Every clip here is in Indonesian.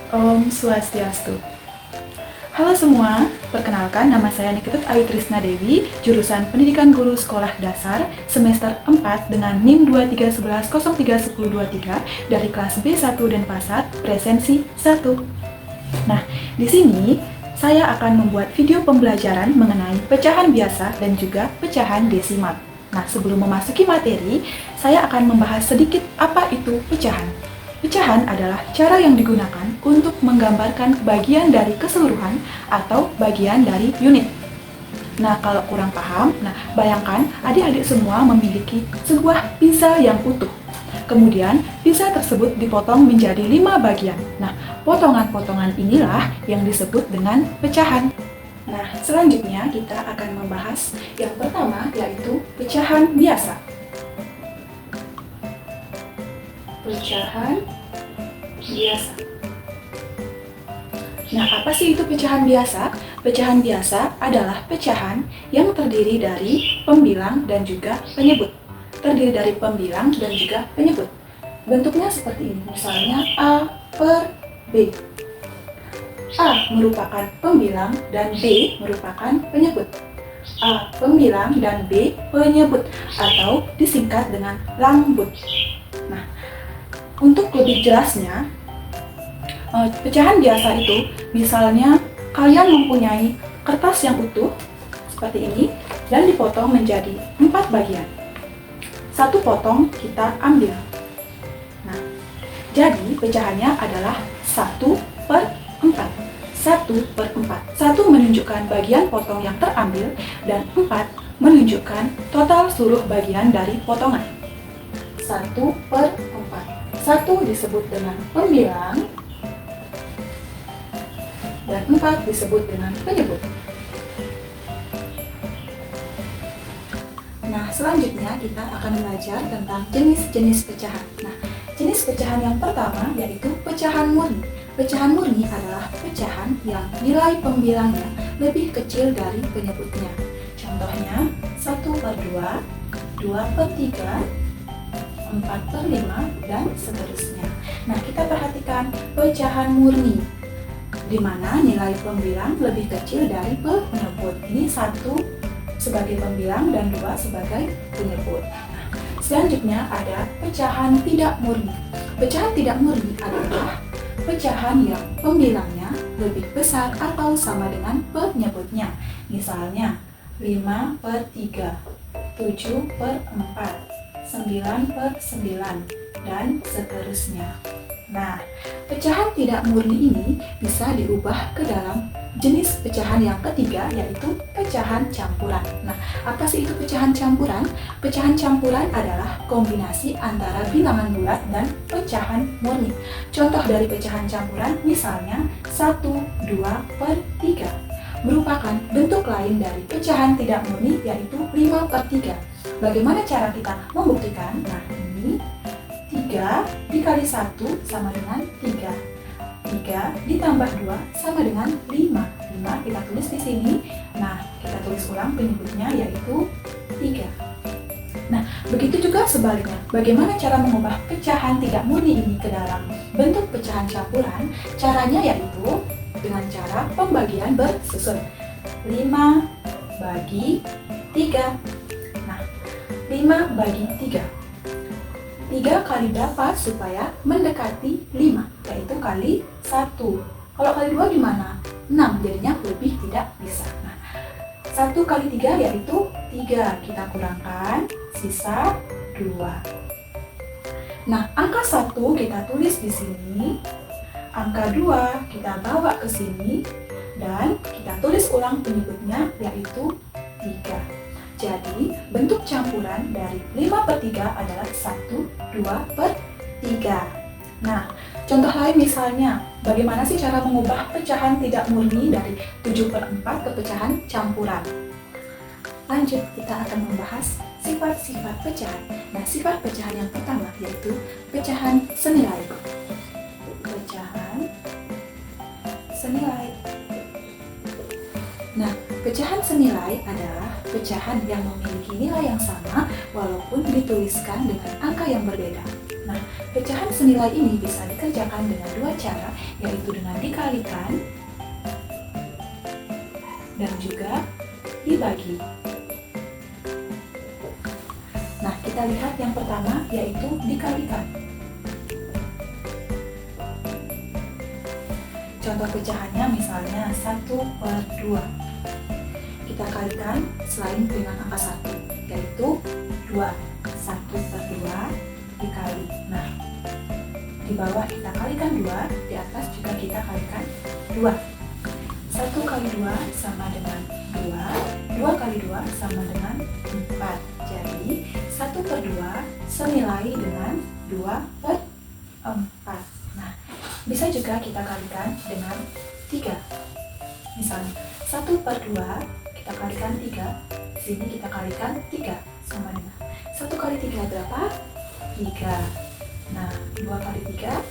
Om Swastiastu. Halo semua, perkenalkan nama saya Nikitut Ayu Trisna Dewi, jurusan Pendidikan Guru Sekolah Dasar, semester 4 dengan NIM 2311031023 dari kelas B1 Denpasar, presensi 1. Nah, di sini saya akan membuat video pembelajaran mengenai pecahan biasa dan juga pecahan desimal. Nah, sebelum memasuki materi, saya akan membahas sedikit apa itu pecahan. Pecahan adalah cara yang digunakan untuk menggambarkan bagian dari keseluruhan atau bagian dari unit. Nah, kalau kurang paham, bayangkan adik-adik semua memiliki sebuah pizza yang utuh. Kemudian, pizza tersebut dipotong menjadi 5 bagian. Nah, potongan-potongan inilah yang disebut dengan pecahan. Nah, selanjutnya kita akan membahas yang pertama, yaitu pecahan biasa. Pecahan biasa. Nah, apa sih itu pecahan biasa? Pecahan biasa adalah pecahan yang terdiri dari pembilang dan juga penyebut. Terdiri dari pembilang dan juga penyebut. Bentuknya seperti ini, misalnya A per B. A merupakan pembilang dan B merupakan penyebut. A pembilang dan B penyebut atau disingkat dengan lambut. Nah, untuk lebih jelasnya, pecahan biasa itu misalnya kalian mempunyai kertas yang utuh seperti ini dan dipotong menjadi 4 bagian. Satu potong kita ambil. Nah, jadi pecahannya adalah 1 per 4. 1 per 4. 1 menunjukkan bagian potong yang terambil dan 4 menunjukkan total seluruh bagian dari potongan. 1 per 4. 1 disebut dengan pembilang dan 4 disebut dengan penyebut. Nah, selanjutnya kita akan belajar tentang jenis-jenis pecahan. Nah, jenis pecahan yang pertama yaitu pecahan murni. Pecahan murni adalah pecahan yang nilai pembilangnya lebih kecil dari penyebutnya. Contohnya 1 per 2, 2 per 3, 4 per 5, dan seterusnya. Nah, kita perhatikan pecahan murni, di mana nilai pembilang lebih kecil dari penyebut. Ini 1 sebagai pembilang dan 2 sebagai penyebut. Nah, selanjutnya ada pecahan tidak murni. Pecahan tidak murni adalah pecahan yang pembilangnya lebih besar atau sama dengan penyebutnya. Misalnya 5 per 3, 7 per 4, 9 per 9, dan seterusnya. Nah, pecahan tidak murni ini bisa diubah ke dalam jenis pecahan yang ketiga, yaitu pecahan campuran. Nah, apa sih itu pecahan campuran? Pecahan campuran adalah kombinasi antara bilangan bulat dan pecahan murni. Contoh dari pecahan campuran misalnya 1, 2 per 3 merupakan bentuk lain dari pecahan tidak murni, yaitu 5 per 3. Bagaimana cara kita membuktikan? Nah, ini 3 dikali 1 sama dengan 3. 3 ditambah 2 sama dengan 5. 5 kita tulis di sini. Nah, kita tulis ulang penyebutnya yaitu 3. Nah, begitu juga sebaliknya. Bagaimana cara mengubah pecahan tidak murni ini ke dalam bentuk pecahan campuran? Caranya yaitu dengan cara pembagian bersusun. 5 bagi 3. Nah, 5 bagi 3. 3 kali berapa supaya mendekati 5? Yaitu kali 1. Kalau kali 2 gimana? 6, jadinya lebih tidak bisa. Nah, 1 kali 3 yaitu 3. Kita kurangkan, sisa 2. Nah, angka 1 kita tulis di sini. Angka 2 kita bawa ke sini. Dan kita tulis ulang penyebutnya yaitu 3. Jadi, bentuk campuran dari 5 per 3 adalah 1, 2 per 3. Nah, contoh lain misalnya, bagaimana sih cara mengubah pecahan tidak murni dari 7 per 4 ke pecahan campuran? Lanjut, kita akan membahas sifat-sifat pecahan. Nah, sifat pecahan yang pertama yaitu pecahan senilai. Pecahan senilai. Nah, pecahan senilai adalah pecahan yang memiliki nilai yang sama walaupun dituliskan dengan angka yang berbeda. Nah, pecahan senilai ini bisa dikerjakan dengan dua cara, yaitu dengan dikalikan dan juga dibagi. Nah, kita lihat yang pertama, yaitu dikalikan. Contoh pecahannya misalnya 1/2. Kita kalikan selain dengan angka 1, yaitu 2. 1/2 dikali. Nah, di bawah kita kalikan 2, di atas juga kita kalikan 2. 1 kali 2 sama dengan 2, 2 kali 2 sama dengan 4. Jadi 1/2 senilai dengan 2/4. Nah, bisa juga kita kalikan dengan 3. Misalnya 1/2 kita kalikan 3, di sini kita kalikan 3 sama dengan 1 kali 3 berapa? 3. Nah, 2 kali 3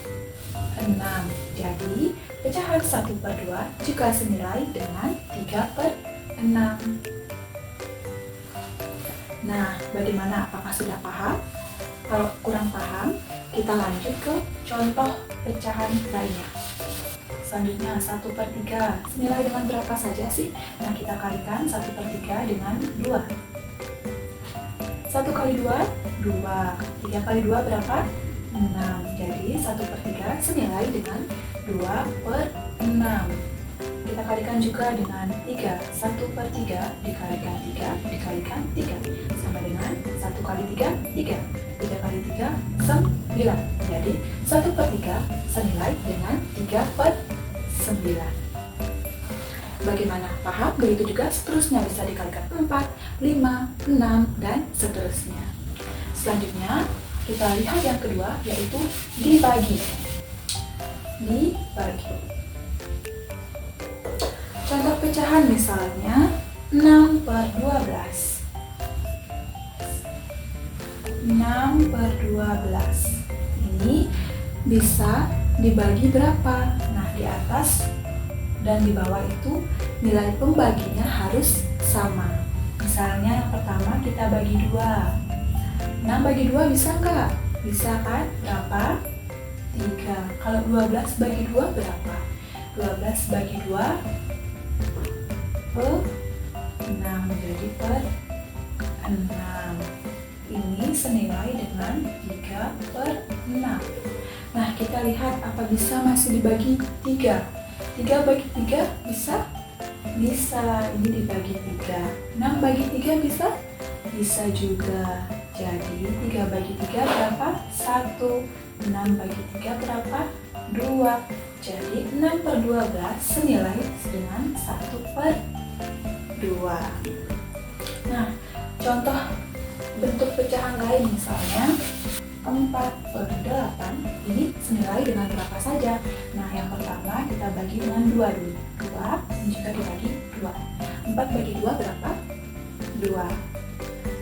6. Jadi pecahan 1/2 juga senilai dengan 3/6. Nah, bagaimana? Apakah sudah paham? Kalau kurang paham, kita lanjut ke contoh pecahan lainnya. Selanjutnya 1/3 senilai dengan berapa saja sih? Nah, kita kalikan 1/3 dengan 2. 1 kali 2, 2. 3 kali 2 berapa? 6. Jadi 1/3 senilai dengan 2/6. Kita kalikan juga dengan 3. 1/3 dikalikan 3 dikalikan 3 sama dengan 1 kali 3, 3. 3 kali 3, 9. Jadi 1/3 senilai dengan 3/9. Bagaimana? Paham? Begitu juga seterusnya bisa dikalikan 4, 5, 6, dan seterusnya. Selanjutnya kita lihat yang kedua, yaitu dibagi. Dibagi. Contoh pecahan misalnya 6/12. 6/12. Ini bisa dibagi berapa? Nah, di atas dan di bawah itu nilai pembaginya harus sama. Misalnya yang pertama kita bagi 2. 6 bagi 2 bisa nggak? Bisa kan? Berapa? 3. Kalau 12 bagi 2 berapa? 12 bagi 2 per 6. Jadi per 6. Ini senilai dengan 3/6. Nah, kita lihat apa bisa masih dibagi 3. 3 bagi 3 bisa? Bisa. Ini dibagi 3. 6 bagi 3 bisa? Bisa juga. Jadi 3 bagi 3 berapa? 1. 6 bagi 3 berapa? 2. Jadi 6/12 senilai dengan 1/2. Nah, contoh bentuk pecahan lain misalnya 4/8, ini senilai dengan berapa saja? Nah, yang pertama kita bagi dengan 2 dulu. 2, ini juga dibagi 2. 4 bagi 2 berapa? 2.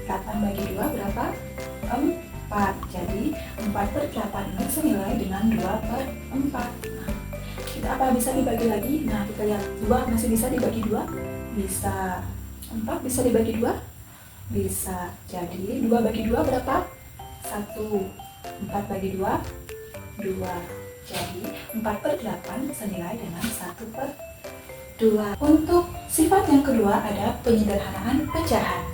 8 bagi 2 berapa? 4. Jadi 4/8 ini senilai dengan 2/4. Nah, kita apa bisa dibagi lagi? Nah, kita lihat 2 masih bisa dibagi 2? Bisa. 4 bisa dibagi 2? Bisa. Jadi 2 bagi 2 berapa? 1. 4 bagi 2? 2. Jadi 4/8 senilai dengan 1/2. Untuk sifat yang kedua ada penyederhanaan pecahan.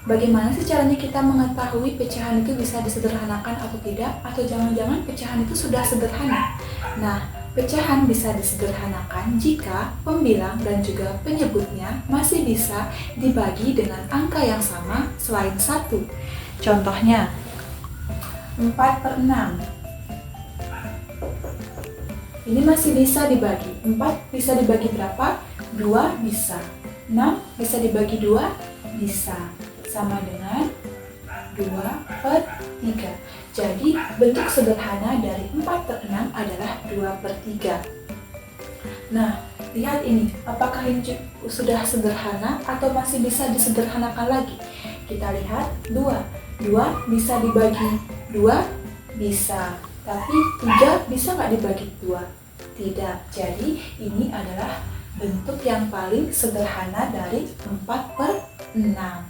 Bagaimana sih caranya kita mengetahui pecahan itu bisa disederhanakan atau tidak? Atau jangan-jangan pecahan itu sudah sederhana? Nah, pecahan bisa disederhanakan jika pembilang dan juga penyebutnya masih bisa dibagi dengan angka yang sama selain 1. Contohnya 4/6. Ini masih bisa dibagi. 4 bisa dibagi berapa? 2 bisa. 6 bisa dibagi 2? Bisa. Sama dengan 2/3. Jadi bentuk sederhana dari 4/6 adalah 2/3. Nah, lihat ini, apakah ini sudah sederhana atau masih bisa disederhanakan lagi? Kita lihat 2. 2 bisa dibagi 2? Bisa. Tapi 3 bisa nggak dibagi 2? Tidak. Jadi ini adalah bentuk yang paling sederhana dari 4/6.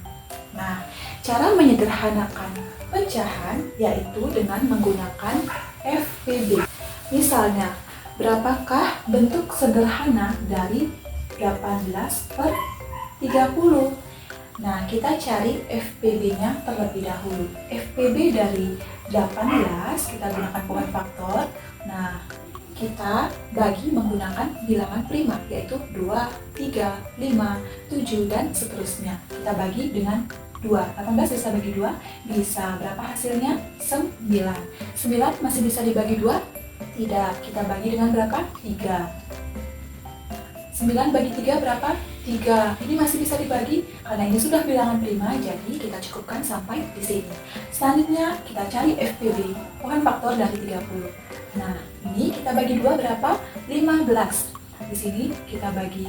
Nah, cara menyederhanakan pecahan yaitu dengan menggunakan FPB. Misalnya, berapakah bentuk sederhana dari 18/30? Nah, kita cari FPB-nya terlebih dahulu. FPB dari 18 kita gunakan poin faktor. Nah, kita bagi menggunakan bilangan prima, yaitu 2, 3, 5, 7, dan seterusnya. Kita bagi dengan 2. 18 bisa bagi 2, bisa berapa hasilnya? 9. 9 masih bisa dibagi 2? Tidak, kita bagi dengan berapa? 3. 9 bagi 3 berapa? 3. Ini masih bisa dibagi karena ini sudah bilangan prima, jadi kita cukupkan sampai di sini. Selanjutnya kita cari FPB, poin faktor dari 30. Nah, ini kita bagi 2 berapa? 15. Di sini kita bagi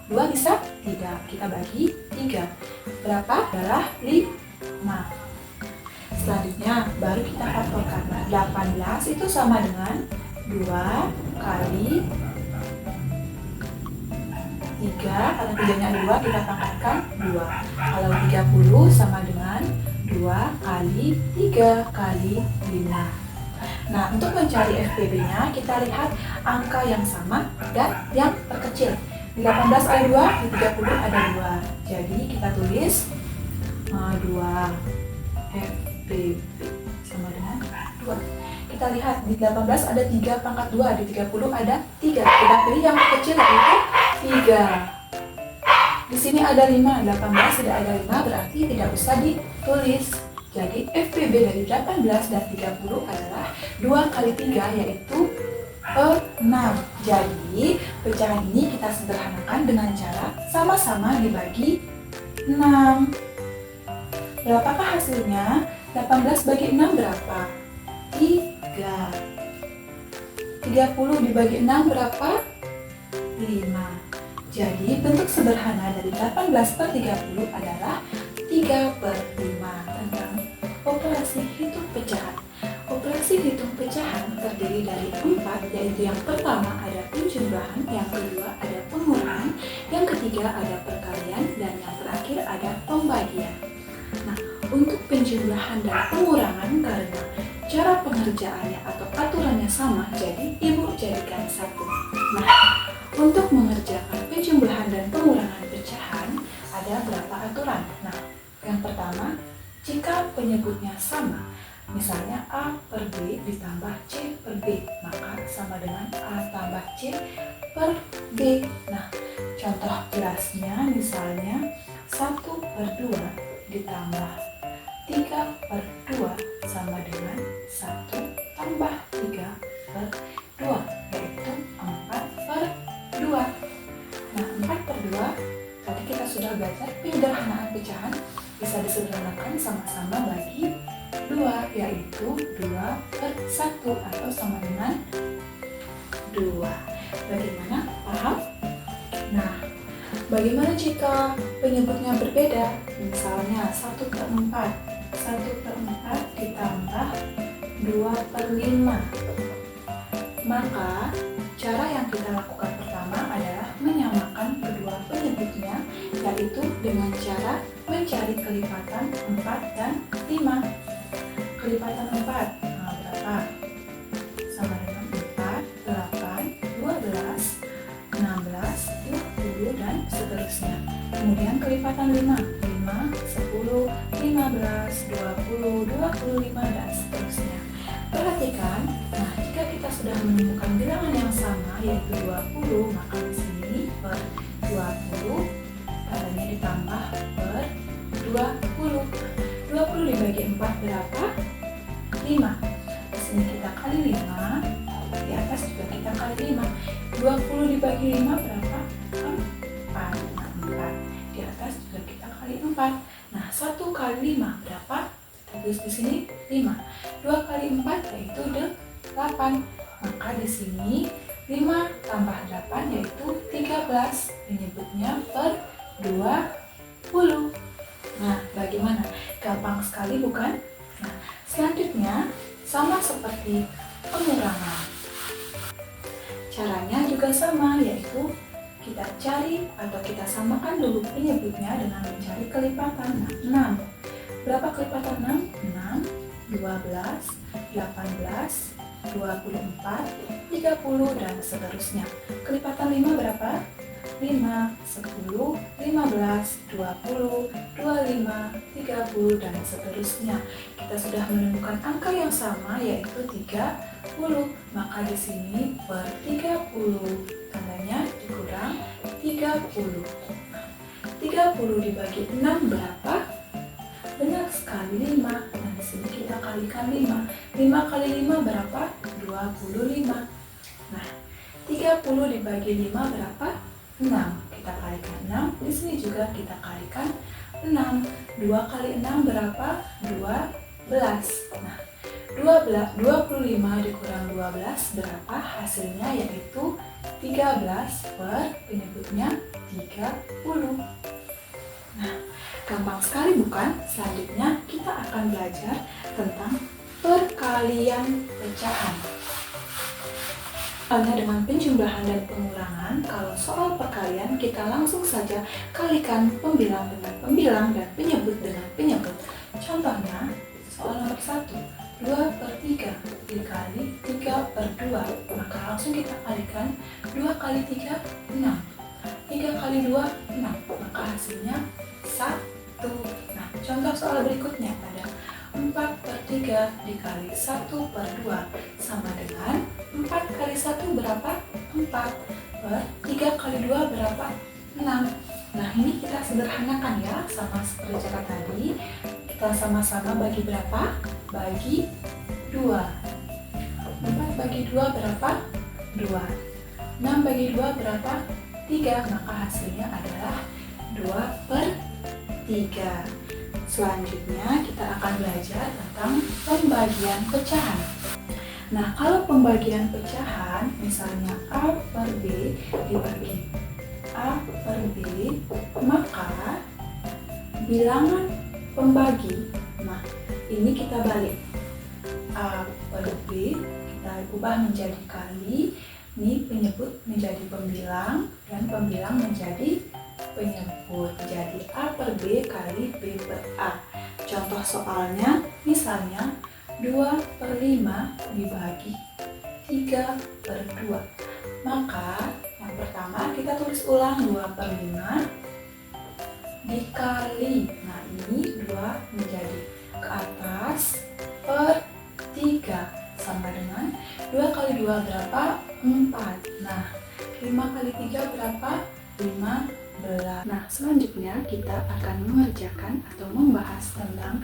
2 bisa? Tidak. Kita bagi 3. Berapa? Adalah 5. Selanjutnya baru kita faktorkan. 18 itu sama dengan 2 kali 3, karena 3-nya ada 2, kita pangkatkan 2. Kalau 30 sama dengan 2 kali 3 kali 5. Nah, untuk mencari FPB-nya, kita lihat angka yang sama dan yang terkecil. Di 18 ada 2, di 30 ada 2. Jadi, kita tulis 2 FPB sama dengan 2. Kita lihat di 18 ada 3 pangkat 2, di 30 ada 3. Kita pilih yang terkecil yaitu 3. Di sini ada 5, 18 tidak ada 5, berarti tidak usah ditulis. Jadi FPB dari 18 dan 30 adalah 2 kali 3 yaitu 6. Jadi pecahan ini kita sederhanakan dengan cara sama-sama dibagi 6. Berapakah hasilnya? 18 bagi 6 berapa? 3. 30 dibagi 6 berapa? 5. Jadi bentuk sederhana dari 18/30 adalah 3/5. Tentang operasi hitung pecahan. Operasi hitung pecahan terdiri dari 4, yaitu yang pertama ada penjumlahan, yang kedua ada pengurangan, yang ketiga ada perkalian, dan yang terakhir ada pembagian. Nah, untuk penjumlahan dan pengurangan karena cara pengerjaannya atau aturannya sama, jadi Ibu jadikan 1. Nah, untuk mengerjakan penjumlahan dan pengurangan pecahan, ada berapa aturan? Nah, yang pertama, jika penyebutnya sama, misalnya A per B ditambah C per B, maka sama dengan A tambah C per B. Nah, contoh jelasnya misalnya 1/2 ditambah 3/2 sama dengan 1 tambah 3/2, yaitu 4/2. Nah, 4/2 tadi kita sudah belajar penyederhanaan pecahan bisa disederhanakan sama-sama bagi 2, yaitu 2/1 atau sama dengan 2. Bagaimana? Paham? Nah, bagaimana jika penyebutnya berbeda? Misalnya 1/4. 1/4 ditambah 2/5. Maka cara yang kita lakukan pertama adalah menyamakan kedua penyebutnya, yaitu dengan cara mencari kelipatan 4 dan 5. Kelipatan 4, berapa? Sama dengan 4, 8, 12, 16, 20, dan seterusnya. Kemudian kelipatan 5, 5, 10, 15, 20, 25, dan seterusnya. Perhatikan, nah jika kita sudah menemukan bilangan yang sama yaitu 20, maka di sini per 20 katanya ditambah per 20. 20 dibagi 4 berapa? 5. Di sini kita kali 5, di atas juga kita kali 5. 20 dibagi 5 berapa? 4. Nah, 4. Di atas juga kita kali 4. Nah, 1 kali 5 berapa? Tulis di sini 5. 2 kali 4 yaitu 8. Maka di sini 5 tambah 8 yaitu 13. Penyebutnya per 20. Nah, bagaimana? Gampang sekali bukan? Nah, selanjutnya sama seperti pengurangan. Caranya juga sama, yaitu kita cari atau kita samakan dulu penyebutnya dengan mencari kelipatan. Nah, 6. Berapa kali lipatan 6? 6, 12, 18, 24, 30, dan seterusnya. Kelipatan 5 berapa? 5, 10, 15, 20, 25, 30, dan seterusnya. Kita sudah menemukan angka yang sama, yaitu 30. Maka di sini per 30, tandanya dikurang 30. 30 dibagi 6 berapa? Benar sekali, 5. Nah, di sini kita kalikan 5. 5 kali 5 berapa? 25. Nah, 30 dibagi 5 berapa? 6. Kita kalikan 6. Di sini juga kita kalikan 6. 2 kali 6 berapa? 12. Nah, 25 dikurang 12 berapa? Hasilnya yaitu 13 per penyebutnya 30. Nah, gampang sekali bukan? Selanjutnya kita akan belajar tentang perkalian pecahan. Hanya dengan penjumlahan dan pengurangan, kalau soal perkalian kita langsung saja kalikan pembilang dengan pembilang dan penyebut dengan penyebut. Contohnya, soal nomor 1, 2 per 3 dikali 3 per 2. Maka langsung kita kalikan 2 kali 3, 6. 3 kali 2, 6. Maka hasilnya 1. Nah, contoh soal berikutnya ada 4 per 3 dikali 1 per 2 sama dengan 4 kali 1 berapa? 4 per 3 kali 2 berapa? 6. Nah, ini kita sederhanakan ya, sama seperti cara tadi. Kita sama-sama bagi berapa? Bagi 2. 4 bagi 2 berapa? 2. 6 bagi 2 berapa? 3. Maka hasilnya adalah 2 per 3. Selanjutnya kita akan belajar tentang pembagian pecahan. Nah, kalau pembagian pecahan, misalnya A per B dibagi A per B, maka bilangan pembagi, nah ini kita balik. A per B kita ubah menjadi kali, ini penyebut menjadi pembilang, dan pembilang menjadi penyebut. Jadi A per B kali B per A. Contoh soalnya, misalnya 2 per 5 dibagi 3 per 2. Maka yang pertama kita tulis ulang 2 per 5 dikali. Nah, ini 2 menjadi ke atas per 3 sama dengan 2 kali 2 berapa? 4. Nah, 5 kali 3 berapa? 15. Nah, selanjutnya kita akan mengerjakan atau membahas tentang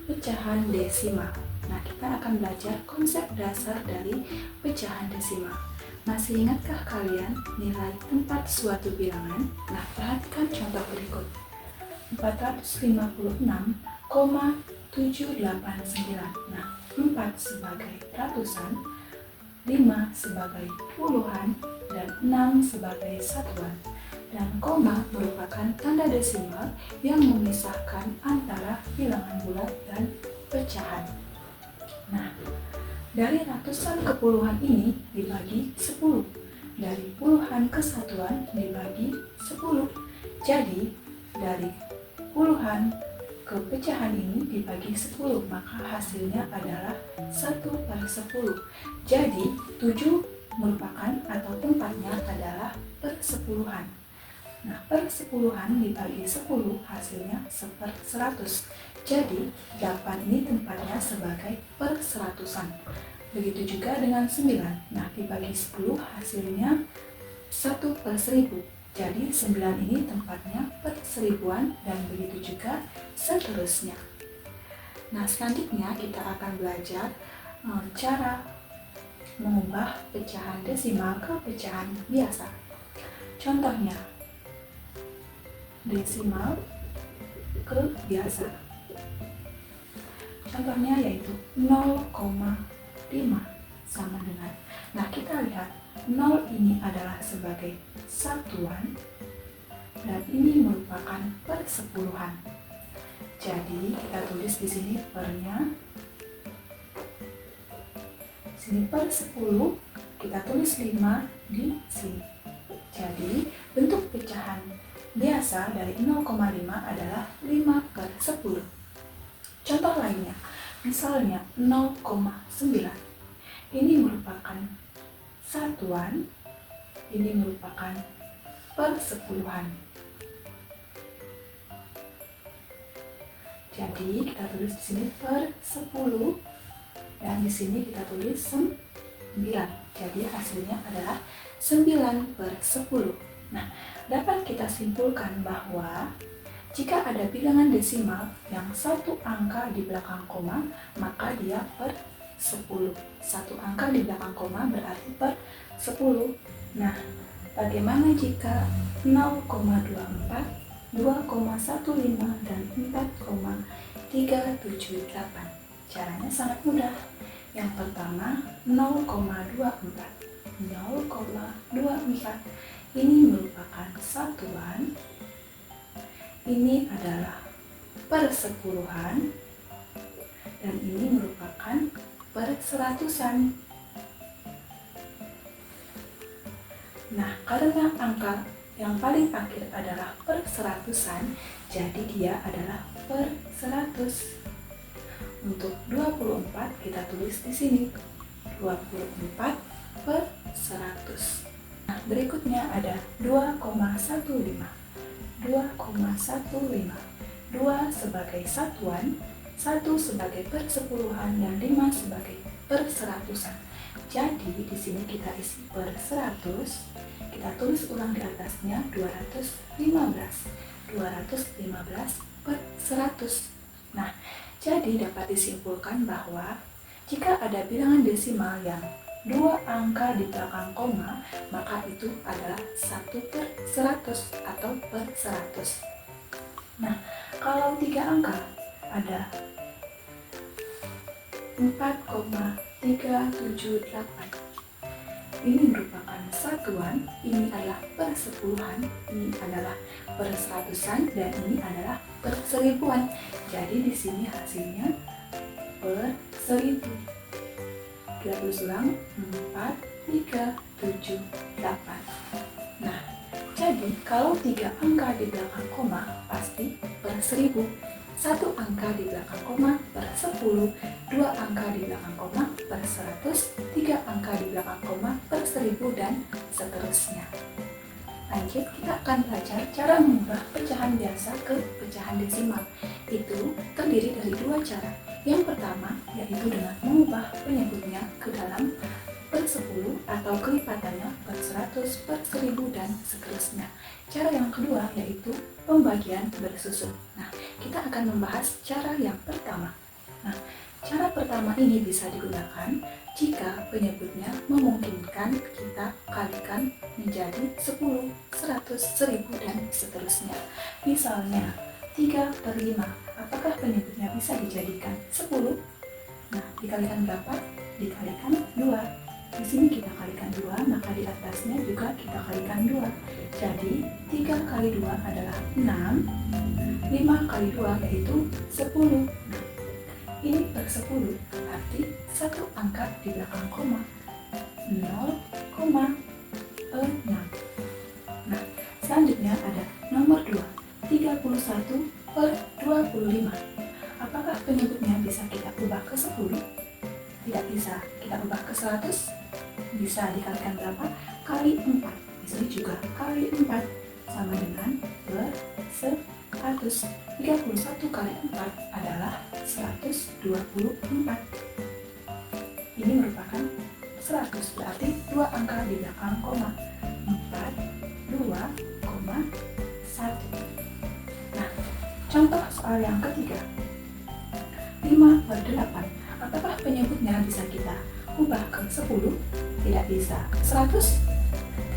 pecahan desimal. Nah, kita akan belajar konsep dasar dari pecahan desimal. Masih ingatkah kalian nilai tempat suatu bilangan? Nah, perhatikan contoh berikut. 456,789. Nah, 4 sebagai ratusan, 5 sebagai puluhan, dan 6 sebagai satuan. Dan koma merupakan tanda desimal yang memisahkan antara bilangan bulat dan pecahan. Nah, dari ratusan ke puluhan ini dibagi 10. Dari puluhan ke satuan dibagi 10. Jadi, dari puluhan ke pecahan ini dibagi 10, maka hasilnya adalah 1 per 10. Jadi, 7 merupakan atau tempatnya adalah persepuluhan. Nah, persepuluhan dibagi 10 hasilnya 1/100. Jadi, 8 ini tempatnya sebagai perseratusan. Begitu juga dengan 9. Nah, dibagi 10 hasilnya 1 per 1000. Jadi, 9 ini tempatnya per seribuan dan begitu juga seterusnya. Nah, selanjutnya kita akan belajar cara mengubah pecahan desimal ke pecahan biasa. Contohnya, desimal ke biasa. Contohnya yaitu 0,5 sama dengan. Nah, kita lihat 0 ini adalah sebagai satuan dan ini merupakan persepuluhan. Jadi, kita tulis di sini pernya. Sini per 10, kita tulis 5 di sini. Jadi, bentuk pecahan biasa dari 0,5 adalah 5 per 10. Contoh lainnya, misalnya 0,9. Ini merupakan satuan, ini merupakan persepuluhan. Jadi kita tulis di sini per 10 dan di sini kita tulis 9. Jadi hasilnya adalah 9 per 10. Nah, dapat kita simpulkan bahwa jika ada bilangan desimal yang satu angka di belakang koma, maka dia per 10. Satu angka di belakang koma berarti per 10. Nah, bagaimana jika 0,24, 2,15 dan 4,378? Caranya sangat mudah. Yang pertama 0,24. 0,24 ini merupakan satuan, ini adalah persepuluhan, dan ini merupakan perseratusan. Nah, karena angka yang paling akhir adalah perseratusan, jadi dia adalah per 100. Untuk 24 kita tulis di sini 24 per 100. Nah, berikutnya ada 2,15. 2,15. 2 sebagai satuan, 1 sebagai persepuluhan, dan 5 sebagai perseratusan. Jadi di sini kita isi per 100. Kita tulis ulang di atasnya 215. 215 per 100. Nah, jadi dapat disimpulkan bahwa jika ada bilangan desimal yang 2 angka di belakang koma, maka itu adalah 1 per 100 atau per 100. Nah, kalau 3 angka ada 4,378. Ini merupakan satuan, ini adalah persepuluhan, ini adalah perseratusan, dan ini adalah perseribuan. Jadi di sini hasilnya per 1000. Kita tulis ulang 4,378. Nah, jadi kalau 3 angka di belakang koma pasti per 1000. 1 angka di belakang koma per 10, 2 angka di belakang koma per 100, 3 angka di belakang koma per 1000, dan seterusnya. Lanjut, kita akan belajar cara mengubah pecahan biasa ke pecahan desimal. Itu terdiri dari 2 cara. Yang pertama yaitu dengan mengubah penyebutnya ke dalam per 10 atau kelipatannya per 100, per 1000, dan seterusnya. Cara yang kedua yaitu pembagian bersusun. Nah, kita akan membahas cara yang pertama. Nah, cara pertama ini bisa digunakan jika penyebutnya memungkinkan kita kalikan menjadi 10, 100, 1000, dan seterusnya. Misalnya 3 per 5, apakah penyebutnya bisa dijadikan 10? Nah, dikalikan berapa? Dikalikan 2. Di sini kita kalikan 2, maka di atasnya juga kita kalikan 2. Jadi 3 kali 2 adalah 6, 5 kali 2 yaitu 10. Nah, ini per 10, arti 1 angka di belakang koma, 0,6. Nah, selanjutnya ada nomor 2, 31 per 25. Apakah penyebutnya bisa kita ubah ke 10? Tidak bisa. Kita ubah ke 100? Bisa. Dikalikan berapa? Kali 4. Di sini juga kali 4 sama dengan per 100. 31 kali 4 adalah 124. Ini merupakan 100, berarti 2 angka di belakang koma, 4, 2,1. Nah, contoh soal yang ketiga, 5 per 8. Apakah penyebutnya bisa kita ubah ke 10? Tidak bisa. 100?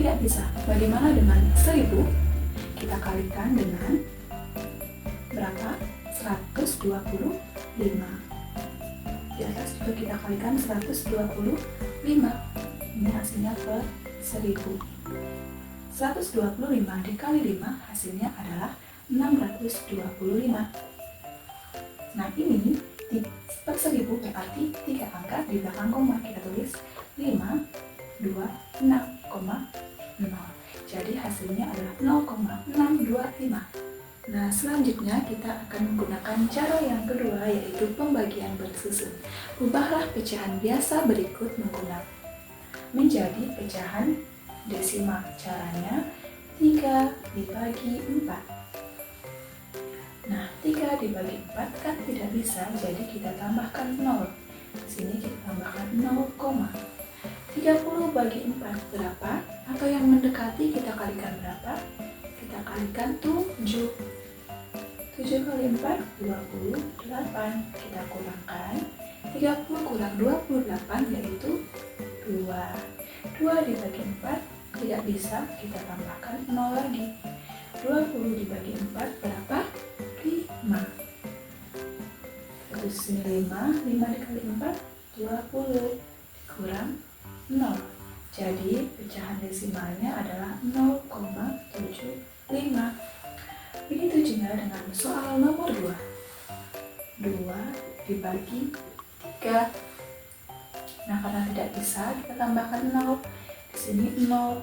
Tidak bisa. Bagaimana dengan 1000? Kita kalikan dengan berapa? 125. Di atas juga kita kalikan 125. Ini hasilnya per 1000. 125 dikali 5 hasilnya adalah 625. Nah, ini per 1000 berarti 3 angka di belakang koma. Kita tulis 526,0. Jadi hasilnya adalah 0,625. 0,625. Nah, selanjutnya kita akan menggunakan cara yang kedua, yaitu pembagian bersusun. Ubahlah pecahan biasa berikut menjadi pecahan desimal. Caranya 3 dibagi 4. Nah, 3 dibagi 4 kan tidak bisa, jadi kita tambahkan 0. Di sini kita tambahkan 0, 30 bagi 4 berapa? Atau yang mendekati kita kalikan berapa? Kita kalikan 7. 7 kali 4, 28. Kita kurangkan. 30 kurang 28 yaitu 2. 2 dibagi 4 tidak bisa, kita tambahkan 0 lagi. 20 dibagi 4 berapa? 5. Terus ini 5 dikali 4, 20. Kurang 0. Jadi pecahan desimalnya adalah 0,75. Begitu juga dengan soal nomor 2. 2 dibagi 3. Nah, karena tidak bisa, kita tambahkan 0. Di sini 0,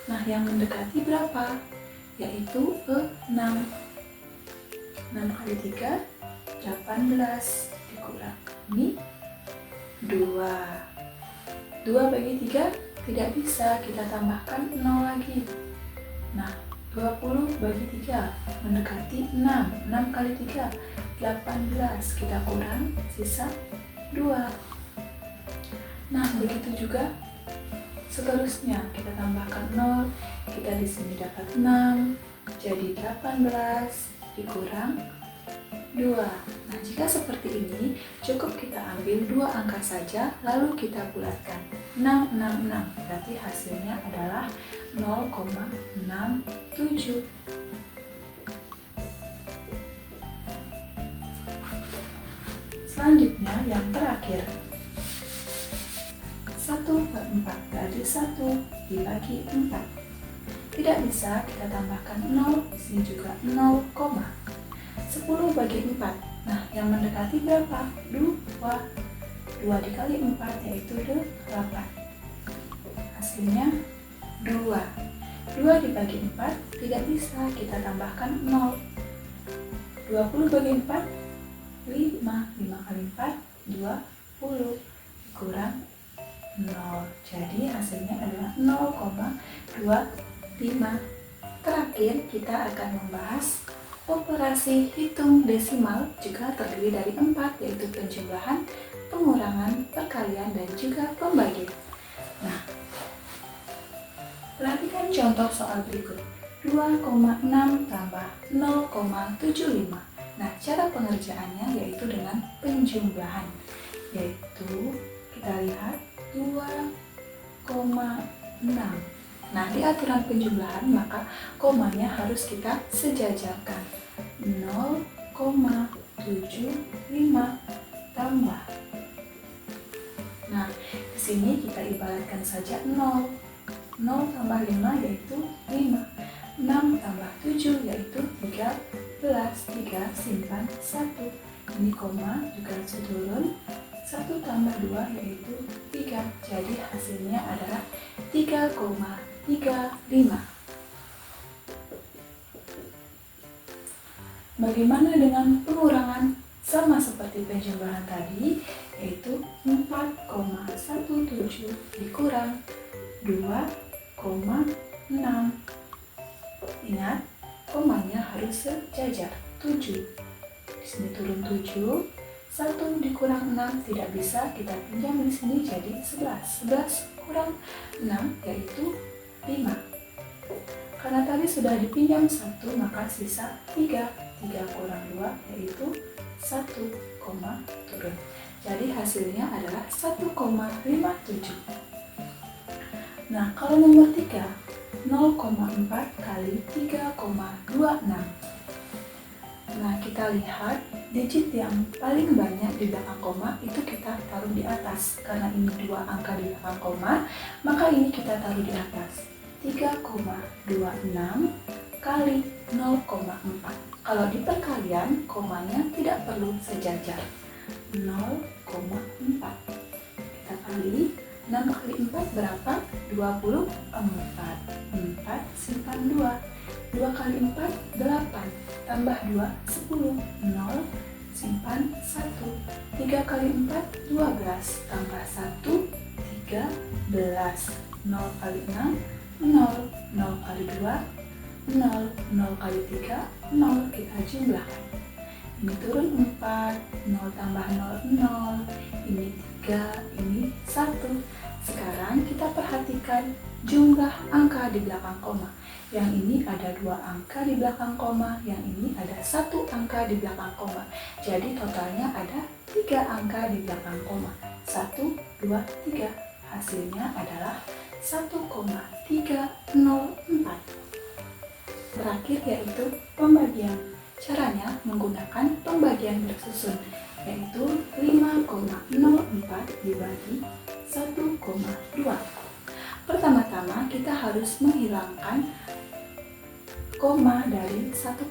nah, yang mendekati berapa? Yaitu 6. 6 kali 3, 18. Dikurang. Ini 2. 2 bagi 3 tidak bisa, kita tambahkan 0 lagi. Nah, 20 bagi 3 mendekati 6. 6 kali 3, 18. Kita kurang, sisa 2. Nah, begitu juga seterusnya. Kita tambahkan 0, kita di sini dapat 6. Jadi 18 dikurang 2. Nah, jika seperti ini, cukup kita ambil 2 angka saja, lalu kita bulatkan. 666, berarti hasilnya adalah 0,67. Selanjutnya, yang terakhir. 1/4, berarti 1 dibagi 4. Tidak bisa, kita tambahkan 0, di sini juga 0, 10 bagi 4. Nah, yang mendekati berapa? 2. 2 dikali 4 yaitu 8. Hasilnya 2. 2 dibagi 4 tidak bisa, kita tambahkan 0. 20 bagi 4, 5. 5 kali 4, 20. Kurang 0. Jadi hasilnya adalah 0,25. Terakhir, kita akan membahas operasi hitung desimal juga terdiri dari 4, yaitu penjumlahan, pengurangan, perkalian, dan juga pembagian. Nah, perhatikan contoh soal berikut. 2,6 tambah 0,75. Nah, cara pengerjaannya yaitu dengan penjumlahan. Yaitu, kita lihat 2,6. Nah, di aturan penjumlahan maka komanya harus kita sejajarkan. 0,75 tambah. Nah, di sini kita ibaratkan saja 0. 0 tambah 5 yaitu 5. 6 tambah 7 yaitu 13. 3 simpan 1. Ini koma juga harus turun. 1 tambah 2 yaitu 3. Jadi hasilnya adalah 3,35. Bagaimana dengan pengurangan? Sama seperti penjumlahan tadi, yaitu 4,17 dikurang 2,6. Ingat, komanya harus sejajar. 7. Di sini turun 7. 1 dikurang 6 tidak bisa, kita pinjam di sini jadi 11. 11 kurang 6 yaitu 5. Karena tadi sudah dipinjam 1, maka sisa 3. 3 kurang 2 yaitu 1, turun. Jadi hasilnya adalah 1,57. Nah, kalau nomor 3, 0,4 kali 3,26. Nah, kita lihat digit yang paling banyak di belakang koma itu kita taruh di atas. Karena ini 2 angka di belakang koma, maka ini kita taruh di atas. 3,26 kali 0,4. Kalau di perkalian, komanya tidak perlu sejajar. 0,4. Kita kali 6 kali 4 berapa? 24. 4 simpan 2. 2 kali 4 8. Tambah 2 10. 0 simpan 1. 3 kali 4 12. Tambah 1 13. 0 kali 6 0. 0 kali 2 0. 0 kali 3 0. Kita jumlahkan. Ini turun 4, 0 tambah 0, 0, ini 3, ini 1. Sekarang kita perhatikan jumlah angka di belakang koma. Yang ini ada 2 angka di belakang koma, yang ini ada 1 angka di belakang koma. Jadi totalnya ada 3 angka di belakang koma. 1, 2, 3. Hasilnya adalah 1,304. Terakhir yaitu pembagian. Caranya menggunakan pembagian bersusun, yaitu 5,04 dibagi 1,2. Pertama-tama kita harus menghilangkan koma dari 1,2.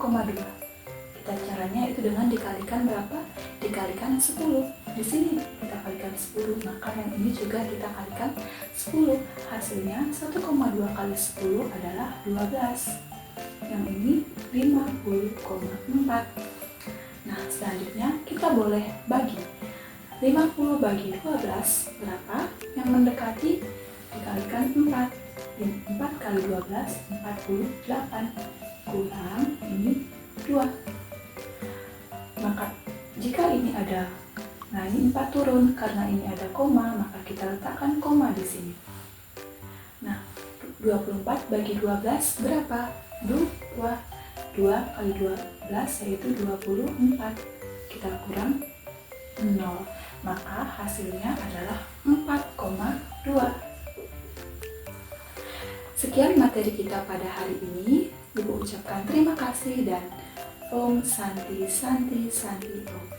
Caranya itu dengan dikalikan berapa? Dikalikan 10. Di sini kita kalikan 10, maka yang ini juga kita kalikan 10. Hasilnya 1,2 kali 10 adalah 12. Yang ini 50,4. Nah, selanjutnya kita boleh bagi. 50 bagi 12 berapa? Yang mendekati dikalikan 4. 4 kali 12 48. Kurang ini 2. Maka jika ini ada, nah ini 4 turun karena ini ada koma, maka kita letakkan koma di sini. Nah, 24 bagi 12 berapa? 2 kali 12 yaitu 24. Kita kurang 0, maka hasilnya adalah 4,2. Sekian materi kita pada hari ini. Ibu ucapkan terima kasih dan Om Santi Santi Santi Om.